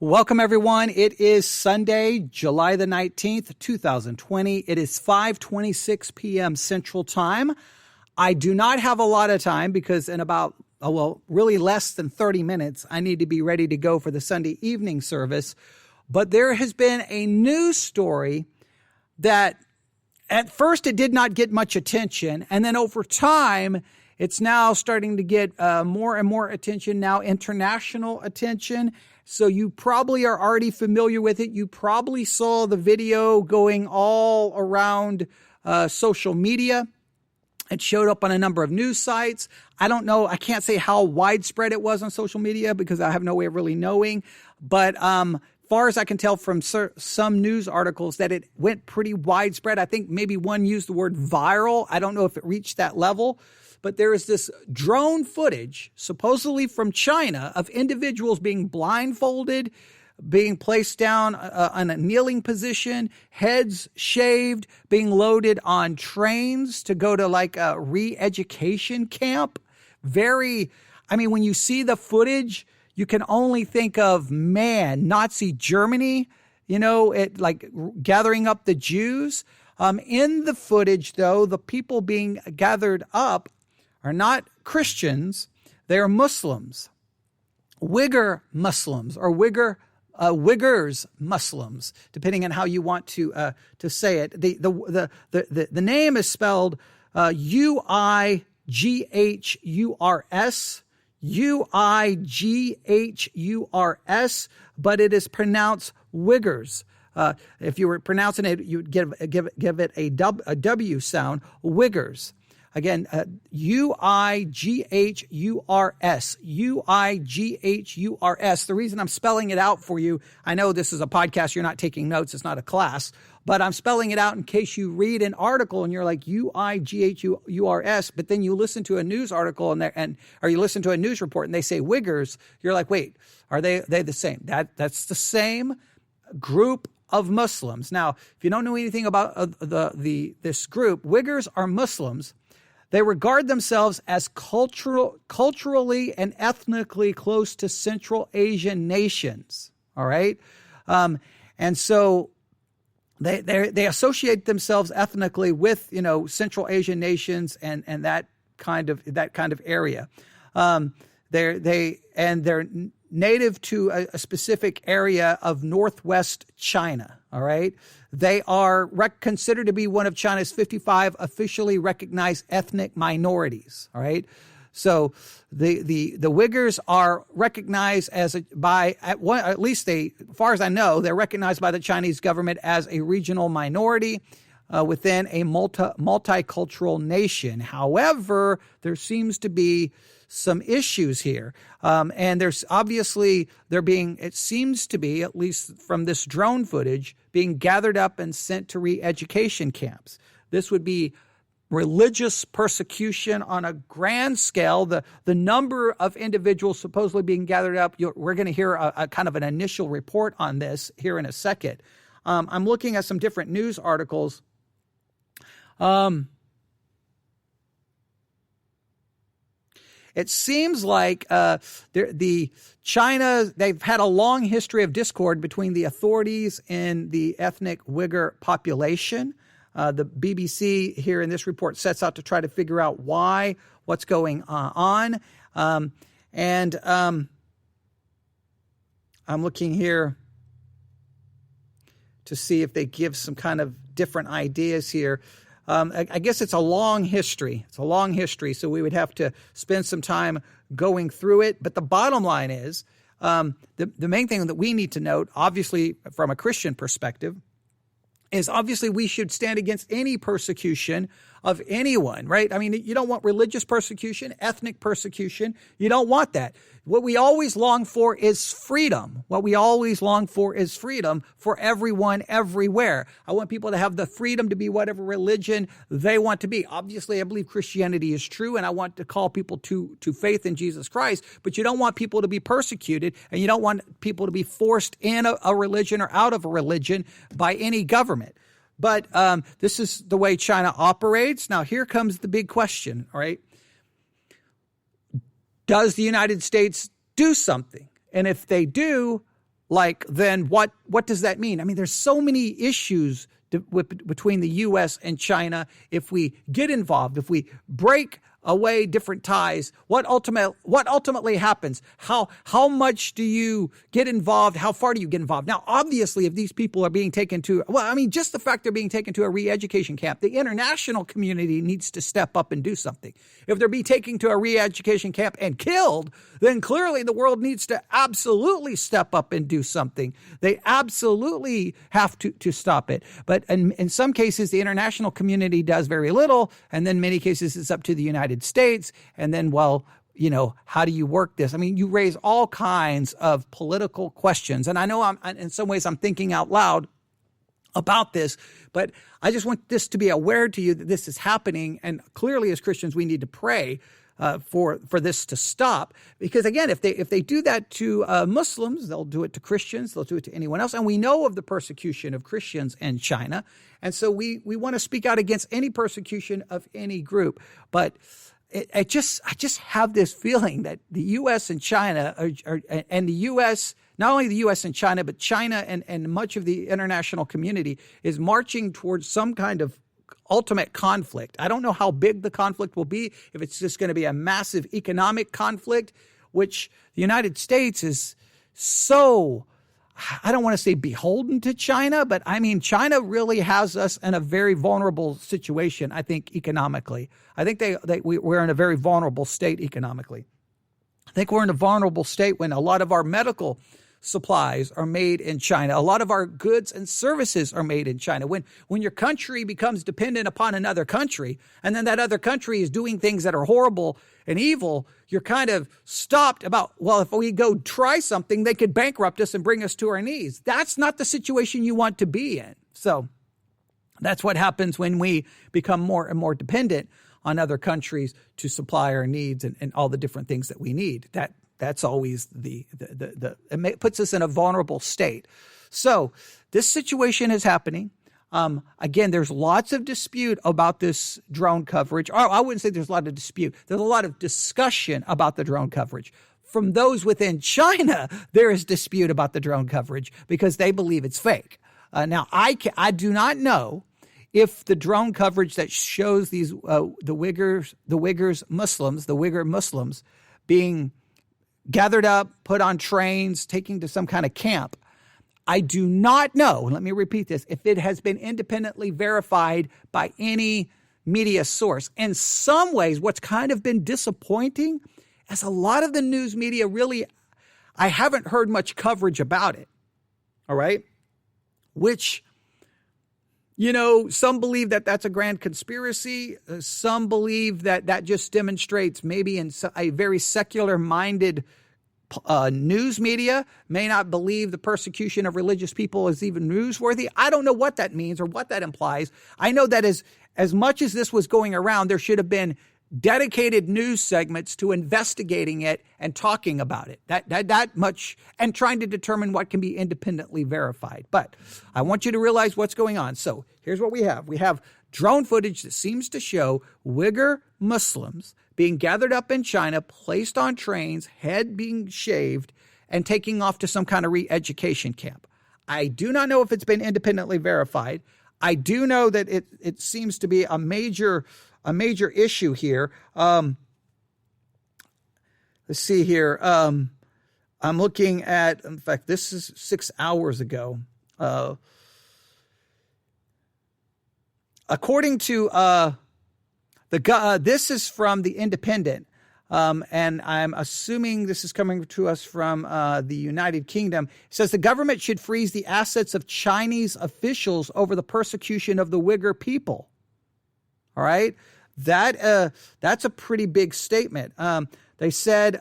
Welcome, everyone. It is Sunday, July the 19th, 2020. It is 5:26 p.m. Central Time. I do not have a lot of time because in about, really less than 30 minutes, I need to be ready to go for the Sunday evening service. But there has been a news story that at first it did not get much attention. And then over time, it's now starting to get more and more attention, now international attention. So you probably are already familiar with it. You probably saw the video going all around social media. It showed up on a number of news sites. I don't know. I can't say how widespread it was on social media because I have no way of really knowing. But far as I can tell from some news articles that it went pretty widespread. I think maybe one used the word viral. I don't know if it reached that level. But there is this drone footage, supposedly from China, of individuals being blindfolded, being placed down on a kneeling position, heads shaved, being loaded on trains to go to like a re-education camp. When you see the footage, you can only think of, Nazi Germany, like gathering up the Jews. In the footage, though, the people being gathered up are not Christians, they are Muslims, Uighur Muslims, or Uighurs Muslims, depending on how you want to say it. The name is spelled Uighurs, Uighurs, but it is pronounced Uighurs. If you were pronouncing it, you would give it a W sound, Uighurs. Again, Uighurs, Uighurs. The reason I'm spelling it out for you, I know this is a podcast, you're not taking notes, it's not a class, but I'm spelling it out in case you read an article and you're like Uighurs, but then you listen to a news article or you listen to a news report and they say Uighurs, you're like, wait, are they the same? That's the same group of Muslims. Now, if you don't know anything about this group, Uighurs are Muslims. They regard themselves as culturally and ethnically close to Central Asian nations. All right, and so they associate themselves ethnically with Central Asian nations and that kind of area. They're native to a specific area of northwest China. All right. They are considered to be one of China's 55 officially recognized ethnic minorities. All right. So the Uighurs are recognized as far as I know, they're recognized by the Chinese government as a regional minority within a multicultural nation. However, there seems to be some issues here. And there's obviously it seems to be, at least from this drone footage, being gathered up and sent to re-education camps. This would be religious persecution on a grand scale. The number of individuals supposedly being gathered up, we're going to hear a kind of an initial report on this here in a second. I'm looking at some different news articles. It seems like they've had a long history of discord between the authorities and the ethnic Uighur population. The BBC here in this report sets out to try to figure out what's going on. I'm looking here to see if they give some kind of different ideas here. I guess it's a long history. So we would have to spend some time going through it. But the bottom line is, the main thing that we need to note, obviously from a Christian perspective, is obviously we should stand against any persecution of anyone, right? I mean, you don't want religious persecution, ethnic persecution. You don't want that. What we always long for is freedom. For everyone, everywhere. I want people to have the freedom to be whatever religion they want to be. Obviously, I believe Christianity is true, and I want to call people to faith in Jesus Christ, but you don't want people to be persecuted, and you don't want people to be forced in a religion or out of a religion by any government. But this is the way China operates. Now, here comes the big question, all right? Does the United States do something? And if they do, like, then what does that mean? I mean, there's so many issues between the U.S. and China. If we get involved, if we break away different ties, what ultimately happens? How much do you get involved? How far do you get involved? Now, obviously, if these people are being taken to, just the fact they're being taken to a re-education camp, the international community needs to step up and do something. If they're being taken to a re-education camp and killed, then clearly the world needs to absolutely step up and do something. They absolutely have to stop it. But in some cases, the international community does very little, and then many cases it's up to the United States. And then, how do you work this? I mean, you raise all kinds of political questions. And I know in some ways I'm thinking out loud about this, but I just want this to be aware to you that this is happening. And clearly as Christians, we need to pray for this to stop. Because again, if they do that to Muslims, they'll do it to Christians, they'll do it to anyone else. And we know of the persecution of Christians in China. And so we want to speak out against any persecution of any group. But I just have this feeling that the U.S. and China and the U.S., not only the U.S. and China, but China and much of the international community is marching towards some kind of ultimate conflict. I don't know how big the conflict will be, if it's just going to be a massive economic conflict, which the United States is so, I don't want to say beholden to China, but I mean, China really has us in a very vulnerable situation, I think, economically. I think we're in a very vulnerable state economically. I think we're in a vulnerable state when a lot of our medical supplies are made in China. A lot of our goods and services are made in China. When your country becomes dependent upon another country, and then that other country is doing things that are horrible and evil, you're kind of stopped about, well, if we go try something, they could bankrupt us and bring us to our knees. That's not the situation you want to be in. So that's what happens when we become more and more dependent on other countries to supply our needs and all the different things that we need. That's always it puts us in a vulnerable state. So this situation is happening. Again, there's lots of dispute about this drone coverage. Or I wouldn't say there's a lot of dispute. There's a lot of discussion about the drone coverage. From those within China, there is dispute about the drone coverage because they believe it's fake. Now, I do not know if the drone coverage that shows these the Uyghur Muslims being gathered up, put on trains, taken to some kind of camp. I do not know, and let me repeat this, if it has been independently verified by any media source. In some ways, what's kind of been disappointing is a lot of the news media really, I haven't heard much coverage about it, all right? Which, some believe that that's a grand conspiracy. Some believe that just demonstrates maybe in a very secular-minded news media may not believe the persecution of religious people is even newsworthy. I don't know what that means or what that implies. I know that as much as this was going around, there should have been dedicated news segments to investigating it and talking about it. That much, and trying to determine what can be independently verified. But I want you to realize what's going on. So here's what we have. We have drone footage that seems to show Uighur Muslims being gathered up in China, placed on trains, head being shaved, and taking off to some kind of re-education camp. I do not know if it's been independently verified. I do know that it seems to be a major issue here. Let's see here. I'm looking at, in fact, this is 6 hours ago. According to this is from The Independent, and I'm assuming this is coming to us from the United Kingdom. It says the government should freeze the assets of Chinese officials over the persecution of the Uighur people. All right, that's a pretty big statement. They said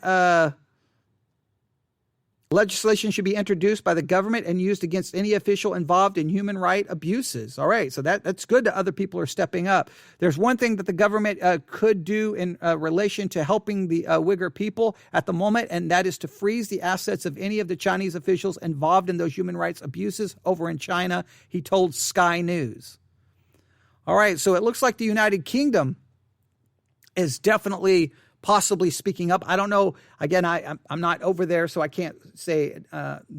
legislation should be introduced by the government and used against any official involved in human rights abuses. All right, so that's good that other people are stepping up. There's one thing that the government could do in relation to helping the Uighur people at the moment, and that is to freeze the assets of any of the Chinese officials involved in those human rights abuses over in China, he told Sky News. All right, so it looks like the United Kingdom is definitely possibly speaking up. I don't know. Again, I'm not over there, so I can't say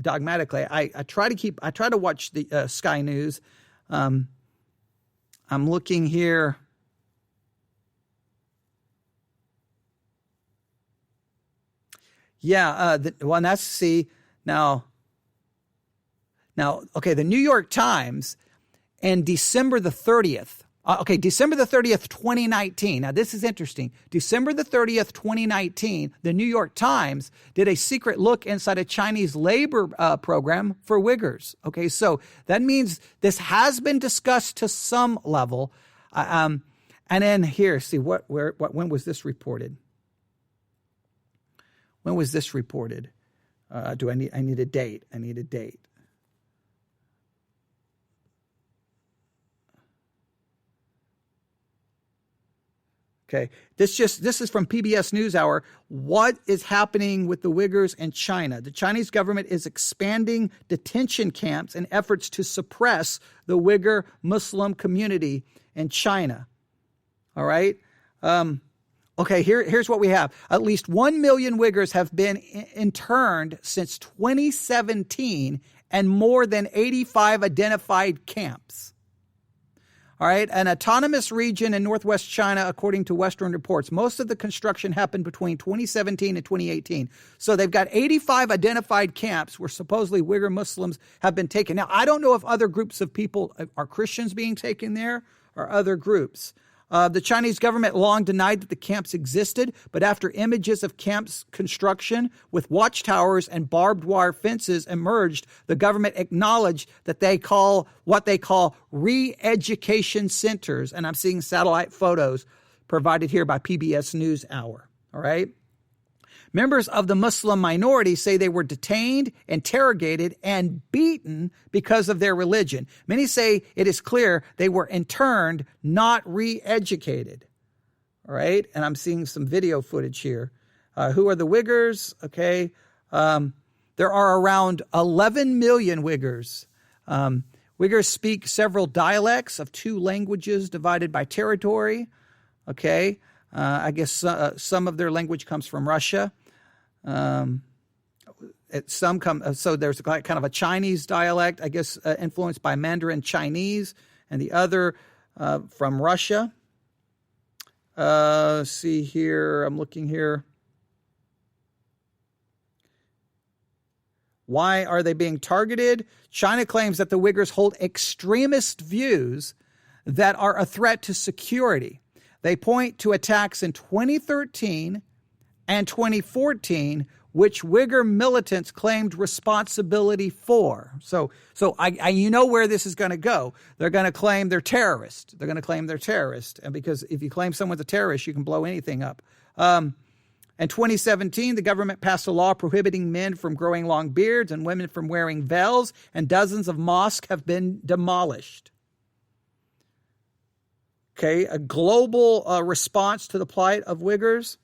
dogmatically. I try to watch the Sky News. I'm looking here. Yeah, that's see now. Okay, the New York Times and December the 30th. December the 30th, 2019. Now, this is interesting. December the 30th, 2019, the New York Times did a secret look inside a Chinese labor program for Uyghurs. Okay, so that means this has been discussed to some level. And then here, see, when was this reported? When was this reported? I need a date. I need a date. Okay, this is from PBS NewsHour. What is happening with the Uyghurs in China? The Chinese government is expanding detention camps in efforts to suppress the Uyghur Muslim community in China. All right. Here's what we have. At least 1 million Uyghurs have been interned since 2017 and more than 85 identified camps. All right, an autonomous region in northwest China, according to Western reports. Most of the construction happened between 2017 and 2018. So they've got 85 identified camps where supposedly Uyghur Muslims have been taken. Now, I don't know if other groups of people are Christians being taken there or other groups. The Chinese government long denied that the camps existed, but after images of camps construction with watchtowers and barbed wire fences emerged, the government acknowledged that they call what they call re-education centers. And I'm seeing satellite photos provided here by PBS NewsHour. All right. Members of the Muslim minority say they were detained, interrogated, and beaten because of their religion. Many say it is clear they were interned, not re-educated. All right, and I'm seeing some video footage here. Who are the Uyghurs? Okay, there are around 11 million Uyghurs. Uyghurs speak several dialects of 2 languages divided by territory. Okay, I guess some of their language comes from Russia. So there's kind of a Chinese dialect, I guess, influenced by Mandarin Chinese, and the other from Russia. See here, I'm looking here. Why are they being targeted? China claims that the Uyghurs hold extremist views that are a threat to security. They point to attacks in 2013 and 2014, which Uyghur militants claimed responsibility for. So you know where this is going to go. They're going to claim they're terrorists. And because if you claim someone's a terrorist, you can blow anything up. In 2017, the government passed a law prohibiting men from growing long beards and women from wearing veils, and dozens of mosques have been demolished. Okay, a global response to the plight of Uyghurs.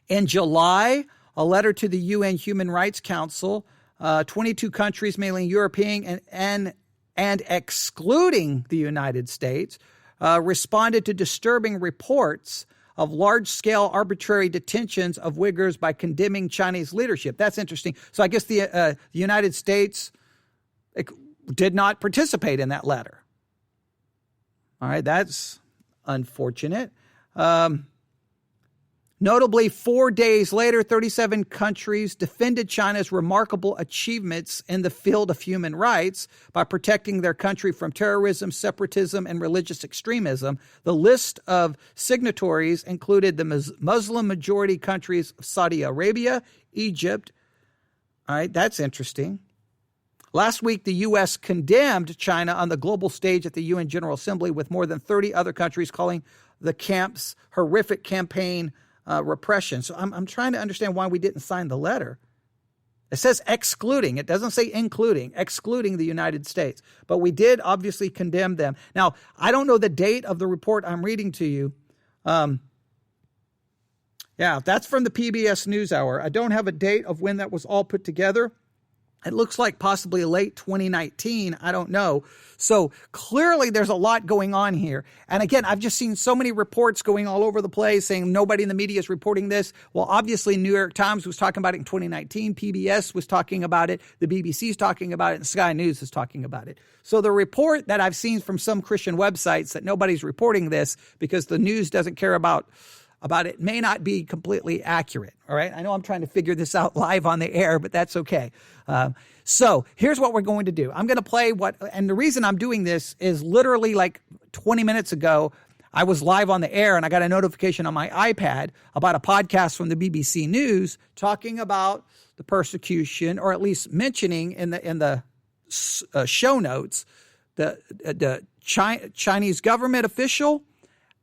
In July, a letter to the UN Human Rights Council, 22 countries, mainly European and excluding the United States, responded to disturbing reports of large-scale arbitrary detentions of Uyghurs by condemning Chinese leadership. That's interesting. So I guess the United States did not participate in that letter. All right, that's unfortunate. Notably, 4 days later, 37 countries defended China's remarkable achievements in the field of human rights by protecting their country from terrorism, separatism, and religious extremism. The list of signatories included the Muslim-majority countries of Saudi Arabia, Egypt. All right, that's interesting. Last week, the U.S. condemned China on the global stage at the UN General Assembly, with more than 30 other countries calling the camp's horrific campaign repression. So I'm trying to understand why we didn't sign the letter. It says excluding. It doesn't say including, excluding the United States. But we did obviously condemn them. Now, I don't know the date of the report I'm reading to you. That's from the PBS NewsHour. I don't have a date of when that was all put together. It looks like possibly late 2019. I don't know. So clearly there's a lot going on here. And again, I've just seen so many reports going all over the place saying nobody in the media is reporting this. Well, obviously New York Times was talking about it in 2019. PBS was talking about it. The BBC is talking about it. And Sky News is talking about it. So the report that I've seen from some Christian websites that nobody's reporting this because the news doesn't care about it may not be completely accurate. All right. I know I'm trying to figure this out live on the air, but that's okay. So here's what we're going to do. I'm going to play and the reason I'm doing this is literally like 20 minutes ago, I was live on the air and I got a notification on my iPad about a podcast from the BBC News talking about the persecution, or at least mentioning in the show notes, the Chinese government official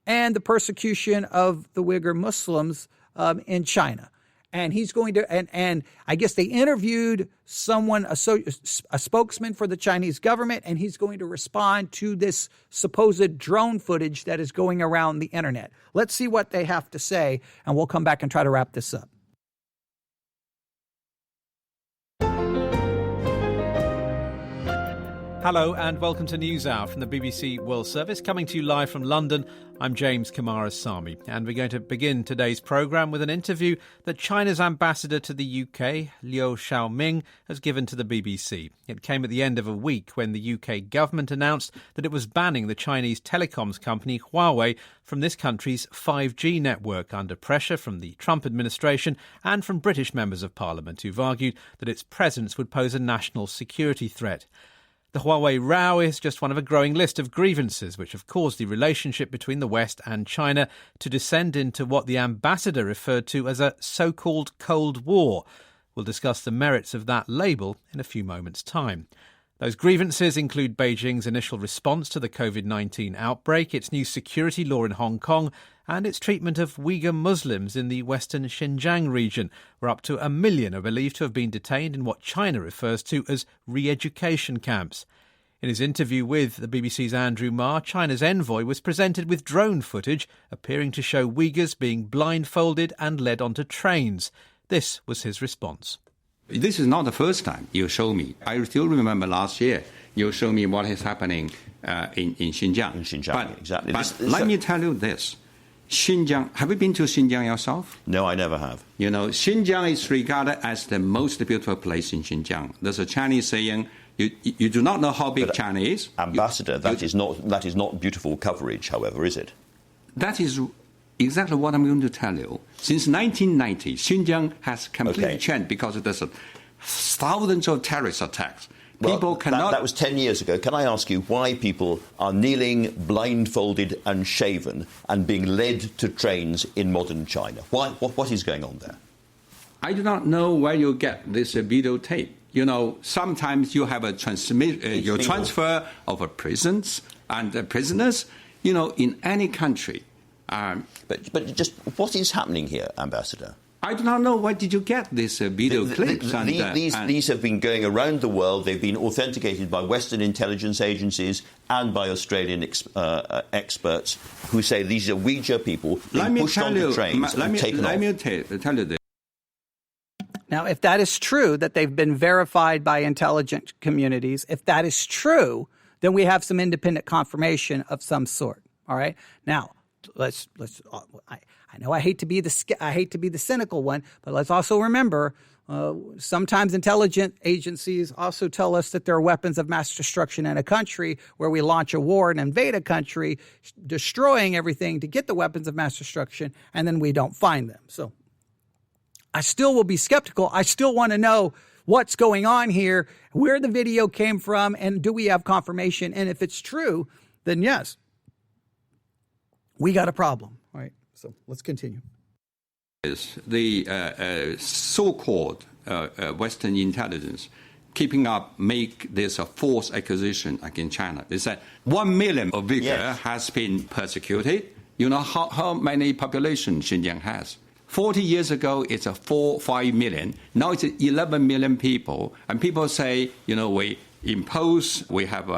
and the persecution of the Uighur Muslims in China. And he's going to, and I guess they interviewed someone, a spokesman for the Chinese government, and he's going to respond to this supposed drone footage that is going around the internet. Let's see what they have to say, and we'll come back and try to wrap this up. Hello and welcome to NewsHour from the BBC World Service, coming to you live from London. I'm James Kamarasamy, and we're going to begin today's programme with an interview that China's ambassador to the UK, Liu Xiaoming, has given to the BBC. It came at the end of a week when the UK government announced that it was banning the Chinese telecoms company Huawei from this country's 5G network under pressure from the Trump administration and from British members of Parliament who've argued that its presence would pose a national security threat. The Huawei row is just one of a growing list of grievances which have caused the relationship between the West and China to descend into what the ambassador referred to as a so-called Cold War. We'll discuss the merits of that label in a few moments' time. Those grievances include Beijing's initial response to the COVID-19 outbreak, its new security law in Hong Kong, and its treatment of Uighur Muslims in the western Xinjiang region, where up to 1 million are believed to have been detained in what China refers to as re-education camps. In his interview with the BBC's Andrew Marr, China's envoy was presented with drone footage appearing to show Uyghurs being blindfolded and led onto trains. This was his response. This is not the first time you show me. I still remember last year you showed me what is happening in Xinjiang. In Xinjiang, exactly. But let me tell you this. Xinjiang, have you been to Xinjiang yourself? No, I never have. You know, Xinjiang is regarded as the most beautiful place in Xinjiang. There's a Chinese saying, you do not know how big China is. Ambassador, that is not beautiful coverage, however, is it? That is exactly what I'm going to tell you. Since 1990, Xinjiang has completely changed because there's thousands of terrorist attacks. People cannot. That was 10 years ago. Can I ask you why people are kneeling, blindfolded and shaven and being led to trains in modern China? Why? What is going on there? I do not know where you get this videotape. You know, sometimes you have a transfer of prisons and prisoners. You know, in any country. But just what is happening here, Ambassador? I do not know. Where did you get these video clips? These have been going around the world. They've been authenticated by Western intelligence agencies and by Australian experts who say these are Uighur people being pushed onto trains and taken off. Let me tell you this. Now, if that is true, that they've been verified by intelligence communities, if that is true, then we have some independent confirmation of some sort. All right. Now, let's. I know I hate to be the cynical one, but let's also remember sometimes intelligence agencies also tell us that there are weapons of mass destruction in a country where we launch a war and invade a country, destroying everything to get the weapons of mass destruction, and then we don't find them. So I still will be skeptical. I still want to know what's going on here, where the video came from, and do we have confirmation? And if it's true, then yes, we got a problem. All right. So let's continue. The so-called Western intelligence keeping up make this a false accusation against China. They said 1 million of Uyghur has been persecuted. You know how many population Xinjiang has? 40 years ago, it's 5 million. Now it's 11 million people. And people say, you know, imposed, we have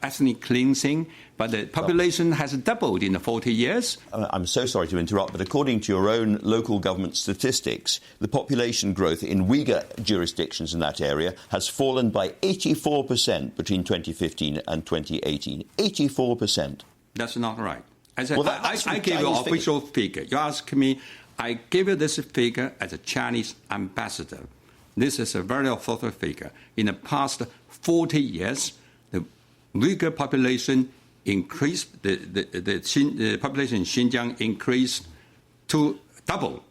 ethnic cleansing, but the population has doubled in 40 years. I'm so sorry to interrupt, but according to your own local government statistics, the population growth in Uyghur jurisdictions in that area has fallen by 84% between 2015 and 2018. 84%. That's not right. I gave you an official figure. You ask me, I give you this figure as a Chinese ambassador. This is a very authoritative figure. In the past 40 years, the Uyghur population increased, the population in Xinjiang increased to double.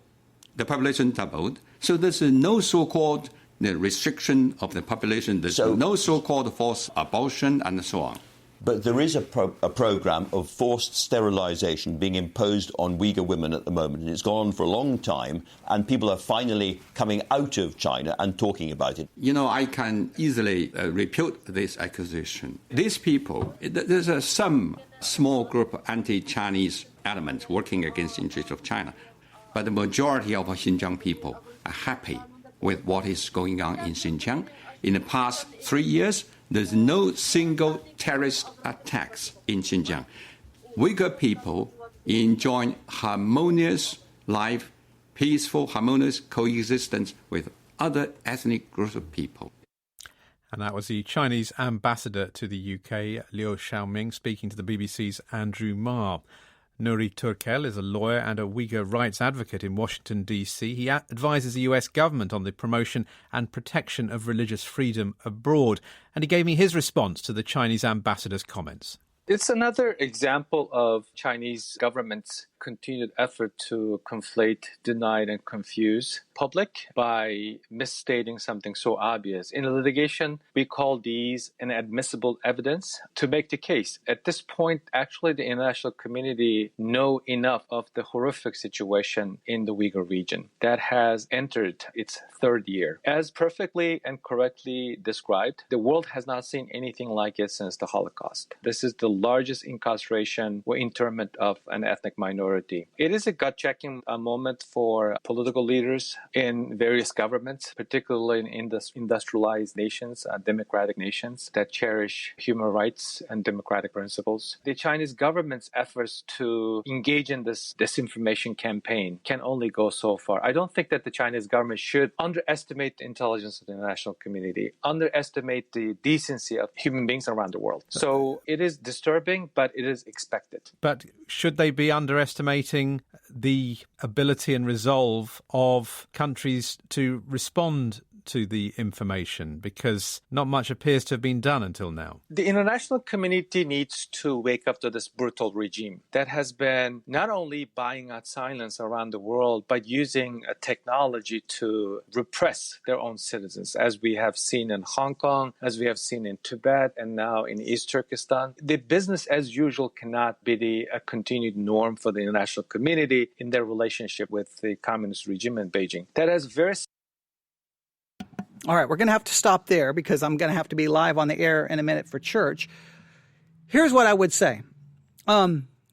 The population doubled. So there's no so-called restriction of the population. There's no so-called forced abortion and so on. But there is a program of forced sterilization being imposed on Uyghur women at the moment, and it's gone on for a long time, and people are finally coming out of China and talking about it. You know, I can easily refute this accusation. These people, there's some small group of anti-Chinese elements working against the interests of China, but the majority of Xinjiang people are happy with what is going on in Xinjiang. In the past 3 years, there's no single terrorist attacks in Xinjiang. Uyghur people enjoy harmonious life, peaceful, harmonious coexistence with other ethnic groups of people. And that was the Chinese ambassador to the UK, Liu Xiaoming, speaking to the BBC's Andrew Marr. Nuri Turkel is a lawyer and a Uyghur rights advocate in Washington, D.C. He advises the US government on the promotion and protection of religious freedom abroad. And he gave me his response to the Chinese ambassador's comments. It's another example of Chinese government's continued effort to conflate, deny, and confuse public by misstating something so obvious. In litigation, we call these inadmissible evidence to make the case. At this point, actually, the international community know enough of the horrific situation in the Uyghur region that has entered its third year. As perfectly and correctly described, the world has not seen anything like it since the Holocaust. This is the largest incarceration or internment of an ethnic minority. It is a gut-checking moment for political leaders in various governments, particularly in industrialized nations, democratic nations that cherish human rights and democratic principles. The Chinese government's efforts to engage in this disinformation campaign can only go so far. I don't think that the Chinese government should underestimate the intelligence of the international community, underestimate the decency of human beings around the world. So it is disturbing, but it is expected. But should they be underestimating the ability and resolve of countries to respond to the information, because not much appears to have been done until now? The international community needs to wake up to this brutal regime that has been not only buying out silence around the world, but using a technology to repress their own citizens, as we have seen in Hong Kong, as we have seen in Tibet, and now in East Turkestan. The business as usual cannot be a continued norm for the international community in their relationship with the communist regime in Beijing. That has very... All right, we're going to have to stop there because I'm going to have to be live on the air in a minute for church. Here's what I would say.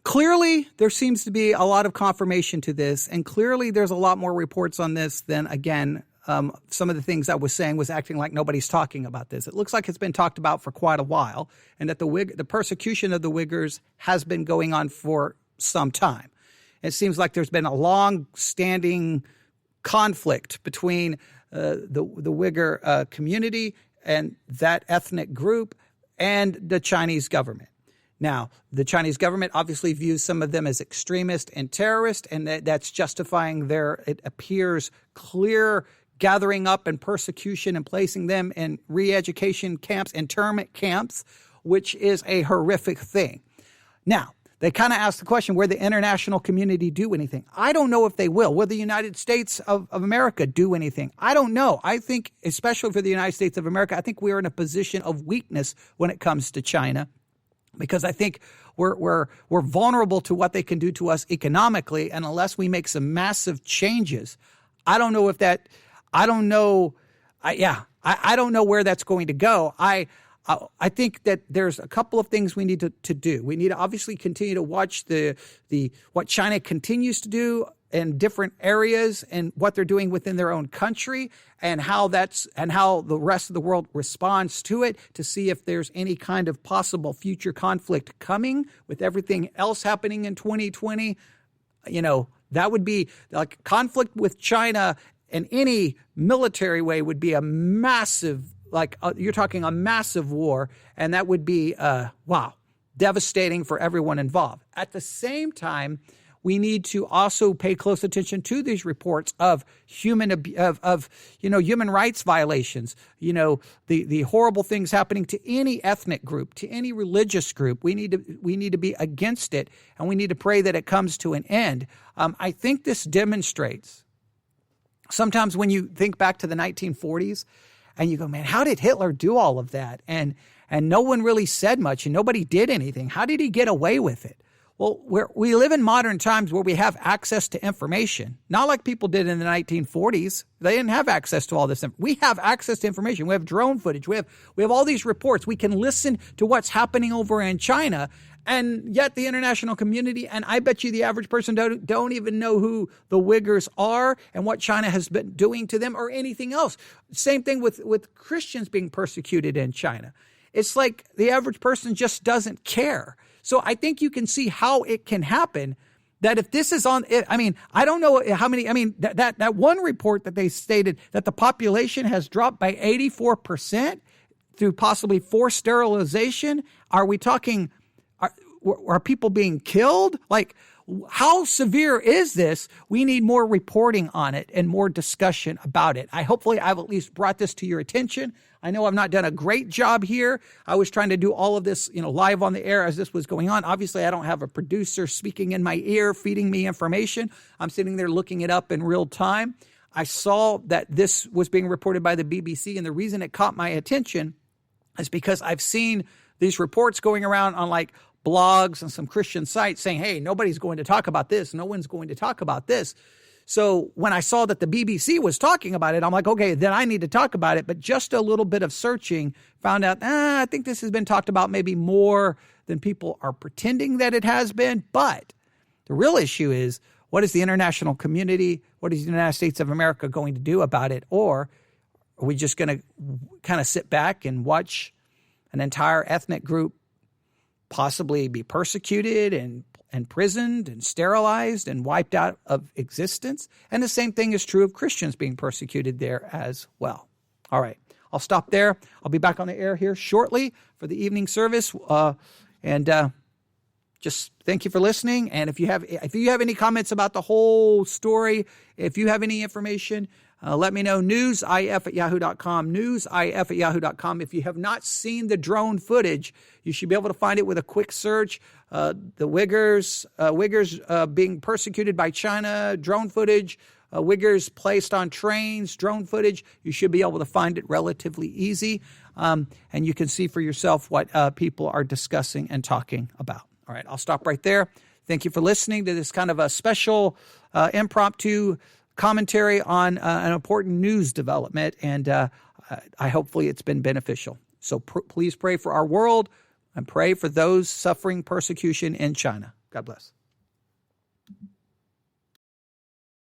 Clearly, there seems to be a lot of confirmation to this, and clearly there's a lot more reports on this than, again, some of the things I was saying was acting like nobody's talking about this. It looks like it's been talked about for quite a while, and that the persecution of the Uyghurs has been going on for some time. It seems like there's been a long-standing conflict between the Uyghur community and that ethnic group and the Chinese government. Now, the Chinese government obviously views some of them as extremist and terrorist, and that's justifying it appears, clear gathering up and persecution and placing them in re-education camps, internment camps, which is a horrific thing. Now, they kind of ask the question, will the international community do anything? I don't know if they will. Will the United States of America do anything? I don't know. I think, especially for the United States of America, I think we're in a position of weakness when it comes to China, because I think we're vulnerable to what they can do to us economically, and unless we make some massive changes, I don't know if that. I don't know. I don't know where that's going to go. I think that there's a couple of things we need to do. We need to obviously continue to watch what China continues to do in different areas and what they're doing within their own country and how the rest of the world responds to it, to see if there's any kind of possible future conflict coming with everything else happening in 2020. That would be like conflict with China in any military way would be a massive, you're talking a massive war, and that would be, devastating for everyone involved. At the same time, we need to also pay close attention to these reports of human rights violations, the horrible things happening to any ethnic group, to any religious group. We need to be against it, and we need to pray that it comes to an end. I think this demonstrates, sometimes when you think back to the 1940s and you go, man, how did Hitler do all of that? And no one really said much and nobody did anything. How did he get away with it? Well, we live in modern times where we have access to information, not like people did in the 1940s. They didn't have access to all this. We have access to information. We have drone footage. We have all these reports. We can listen to what's happening over in China. And yet the international community, and I bet you the average person don't even know who the Uighurs are and what China has been doing to them or anything else. Same thing with Christians being persecuted in China. It's like the average person just doesn't care. So I think you can see how it can happen that if this is on, I don't know how many, that one report that they stated that the population has dropped by 84% through possibly forced sterilization. Are we talking, are people being killed? Like, how severe is this? We need more reporting on it and more discussion about it. Hopefully I've at least brought this to your attention. I know I've not done a great job here. I was trying to do all of this, live on the air as this was going on. Obviously, I don't have a producer speaking in my ear, feeding me information. I'm sitting there looking it up in real time. I saw that this was being reported by the BBC, and the reason it caught my attention is because I've seen these reports going around on blogs and some Christian sites saying, hey, nobody's going to talk about this. No one's going to talk about this. So when I saw that the BBC was talking about it, I'm like, okay, then I need to talk about it. But just a little bit of searching found out, I think this has been talked about maybe more than people are pretending that it has been. But the real issue is, what is the international community, what is the United States of America going to do about it? Or are we just going to kind of sit back and watch an entire ethnic group possibly be persecuted and imprisoned and sterilized and wiped out of existence? And the same thing is true of Christians being persecuted there as well. All right, I'll stop there. I'll be back on the air here shortly for the evening service. Just thank you for listening. And if you have any comments about the whole story, if you have any information, let me know. newsif@yahoo.com, newsif@yahoo.com. If you have not seen the drone footage, you should be able to find it with a quick search. The Uighurs being persecuted by China, drone footage, Uighurs placed on trains, drone footage. You should be able to find it relatively easy. And you can see for yourself what people are discussing and talking about. All right, I'll stop right there. Thank you for listening to this kind of a special impromptu commentary on an important news development, and hopefully it's been beneficial. So please pray for our world and pray for those suffering persecution in China. God bless.